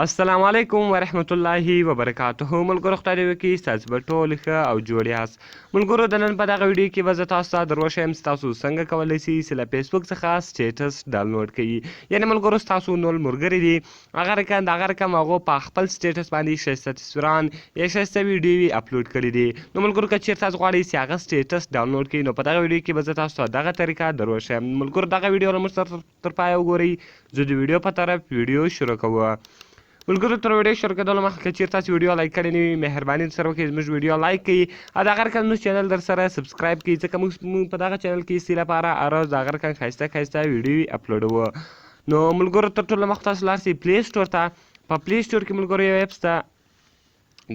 السلام علیکم ورحمت الله وبرکاته. ملګرو خدای دې وکړي ستاسو به ټول ښه او جوړ یاست. ملګرو د نن په دغه ویډیو کې به زه تاسو ته دروښیم چې تاسو څنګه کولی شئ چې له فیسبوک څخه سټیټس ډاونلوډ کړئ. یعنې ملګرو ستاسو نور ملګري دي هغه رقم هغو په خپل سټیټس باندې ښایسته تصویران یا ښایسته ویډیوې اپلوډ کړي دي. نو ملګرو که چېرته تاسو غواړئ چې هغه سټیټس ډاونلوډ کړئ نو په دغه ویډیو کې به زه تاسو ته دغه طریقه دروښیم. ملګرو دغه ویډیو له موږ سره تر پایه وګورئ. زه د ویډیو په طرف ویډیو شروع کوم. ملګرو تر ویډیو شروع کېدلو مخکې که چېرته تاسو ویډیو لایک کړی نه وي مهرباني درسره وکړئ زموږ ویډیو لایک کړئ او د هغه رقم زموږ چینل درسره سبسکرایب کړئ ځکه موږ په دغه چینل کې ستاسو لپاره هر ورځ د هغه رقم ښایسته ویډیوې اپلوډوو. نو ملګرو تر ټولو مخکې تاسو لاړ شئ پلی سټور ته. په پلی سټور کې ملګرو یو ایپس ته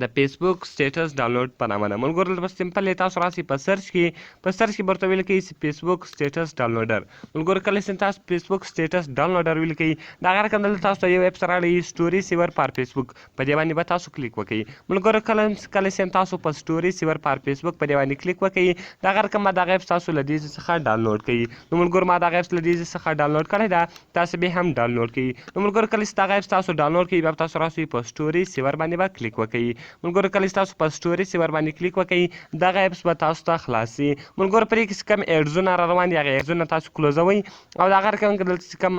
د فیسبوک سټیټس ډاونلوډ په نامه ده. ملګرو دلته سمپل یې تاسو راسئ په سرچ کې به ورته ولیکئ فیسبوک سټیټس ډاونلوډر. ملګرو کله چې تاسو فیسبوک سټیټس ډاونلوډر ولیکئ د هغه رقم دلته تاسو ته یو ایپس راغلی سټوري سیور فار فیسبوک په دې باندې به تاسو کلیک وکړئ. ملګرو کله چې تاسو په سټوري سیور فار فیسبوک په دې باندې کلیک وکړئ د هغه رقم به دغه ایپس تاسو له دې څخه ډاونلوډ کړئ. نو ملګرو ما دغه ایپس له دې څخه ډاونلوډ کړی ده تاسو به هم ډاونلوډ کړئ. نو ملګرو کله چې دغه ایپس تاسو ډاونلوډ کړئ بیا به تاسو راسئ په سټوري سیور باندې به کلیک وکړئ. ملګرو کله تاسو په سټوري سیور باندې کلیک وکړئ دغه ایپس به تاسو ته خلاص شي. ملګرو پرې کې چې کوم ایډزونه را روان دي هغه ایډزونه تاسو کلوزوئ او د هغه رقم کې دلته چې کوم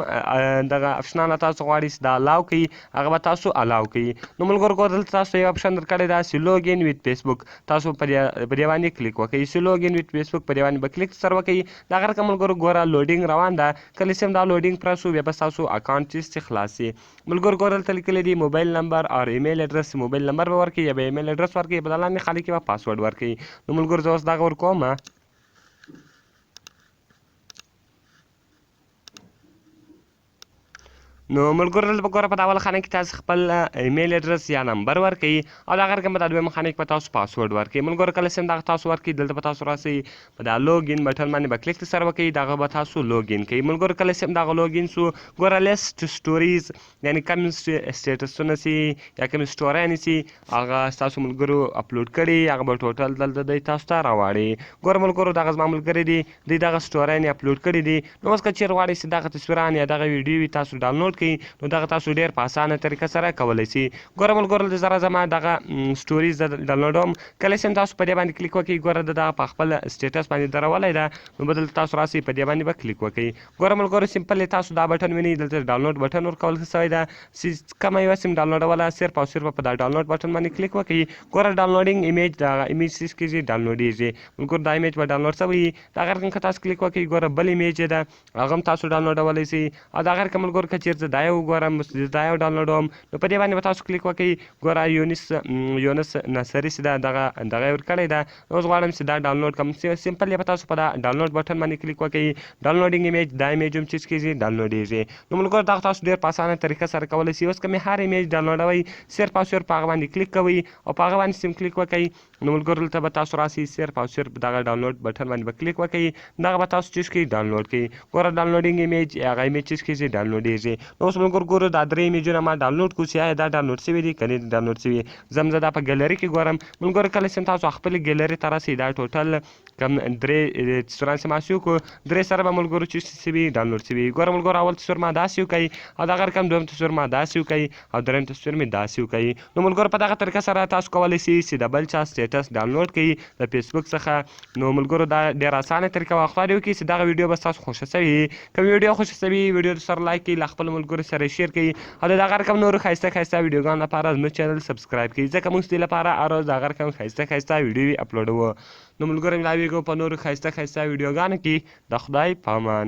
دغه اپشنانه تاسو غواړئ چې دا الاو کړئ هغه به تاسو الاو کړئ. نو ملګرو دلته تاسو یو اپشن درکړی ده چې لوګین ویت فیسبوک تاسو په دې باندې کلیک وکړئ. چې لوګین ویت فیسبوک په دې باندې به کلیک سره وکړئ د هغه رقم ملګرو ګوره لوډینګ روان ده کله چې دا لوډینګ پوره شو بیا به ستاسو اکاونټ چې خلاص شي. ملګرو ګوره دلته لیکلی دي موبایل نمبر او ایمیل ایډرس. موبایل نمبر به ورکړئ یا به ایمیل ایډرس ورکړئ په لاندې خالي کې به پاسورډ ورکړئ. نو ملګرو زه اوس دغه ورکوم. نو ملګرو دلته به ګوره په اوله خانه کې تاسو خپل ایمیل ایډرس یا نمبر ورکړئ او د هغه رقم په دویمه خانه کې به تاسو پاسورډ ورکړئ. ملګرو کله چې دغه تاسو ورکړئ دلته به تاسو راسئ په دا لوګین بټن باندې به کلیک سره وکړئ دغه به تاسو لوګین کړئ. ملګرو کله چې دغه لوګین سو ګوره لیست سټوریز یعنې کوم سټیټسونه چې یا کوم سټوریانې چې هغه ستاسو ملګرو اپلوډ کړي هغه به ټوټل دلته دی تاسو ته راوړي. ګوره ملګرو دغه زما ملګري دي دوی دغه سټوریانې اپلوډ کړي دي. نو اوس که چېرې غواړئ چې دغه تصویران یا دغه ویډیوې تاسو ډاونلوډ نو دغه تاسو ډېر په اسانه طریقه سره کولی شئ. ګوره ملګرو د زره زما دغه سټوریز ډاونلوډوم کله چې تاسو په دې باندې کلیک وکړئ ګوره د دغه په خپل سټیټس باندې درولی ده نو به دلته تاسو راسئ په دې باندې به کلیک وکړئ. ګوره ملګرو سمپل تاسو دا بټن وینئ دلته ډاونلوډ بټن ورکول شوی ده چې کومه یوه سیم ډاونلوډوله صرف او صرف په دا ډاونلوډ بټن باندې کلیک وکړئ. ګوره ډاونلوډینګ ایمیج دغه ایمیج څه کېږي ډاونلوډېږي. ملګرو دا ایمیج به ډاونلوډ شوی وي د هغه رقم که تاسو کلیک وکړئ ګوره بل ایمیج ده هغه هم تاسو ډاونلوډولی شئ او د هغه رقم ملګرو که چېرته دا یو وګورم دا یو ډاونلوډوم نو په دې باندې به تاسو کلیک وکړئ. ګوره یونس نصري چې ده دغه یې ورکړی ده. اوس غواړم چې دا ډاونلوډ کړم سمپل به تاسو په دا ډاونلوډ بټن باندې کلیک وکړئ. ډاونلوډینګ ایمیج دا ایمیج هم چې کېږي ډاونلوډېږي. نو ملګرو دغه تاسو ډېر په اسانه طریقه سره کولی شئ. اوس که مې هر ایمیج ډاونلوډوئ صرف او صرف په هغه باندې کلیک کوئ او په هغه باندې سیم کلیک وکړئ. نو ملګرو دلته به تاسو راسئ صرف او صرف دغه ډاونلوډ بټن باندې به کلیک وکړئ دغه به تاسو چې کړئ ډاونلوډ کړئ. ګوره ډاونلوډینګ ایمیج هغه ایمیج چې کېږي ډاونلوډېږي. نو اوس ملګرو ګورو دا درې ایمیجونه ما ډاونلوډ کړو چې آیا دا ډاونلوډ شوي دي که نه دي ډاونلوډ شوي. زه هم زه دا په ګیلري کې ګورم. ملګرو کله چې تاسو خپلې ګیلري ته راسئ دا ټوټل کم درې تصویران چې ما سیو کړو درې سره به ملګرو چې شوي ډاونلوډ شوي. ګوره ملګرو اول تصویر ما دا سیو کړئ او دغه رقم دویم تصویر ما دا سیو کړئ او دریم تصویر مې دا سیو کړئ. نو ملګرو په دغه طریقه سره تاسو کولی شئ چې د بل چا سټیټس ډاونلوډ کړئ د فیسبوک څخه. نو ملګرو دا ډېره اسانه طریقه وه. خدای دې وکړي چې دغه ویډیو به ستاسو خوښه شوې وي. که ویډیو خوښه شوې وي ویډیو سره لایک کړئ له خپلو ملګرو سره شیر کړئ او د دغه رقم نورو ښایسته ویډیوګانو لپاره زموږ چینل سبسکرایب کړئ ځکه موږ ستاسو لپاره هر ورځ د هغه رقم ښایسته ویډیوې اپلوډوو. نو ملګرو ملاویږو په نورو ښایسته ویډیوګانو کې. د خدای په امان.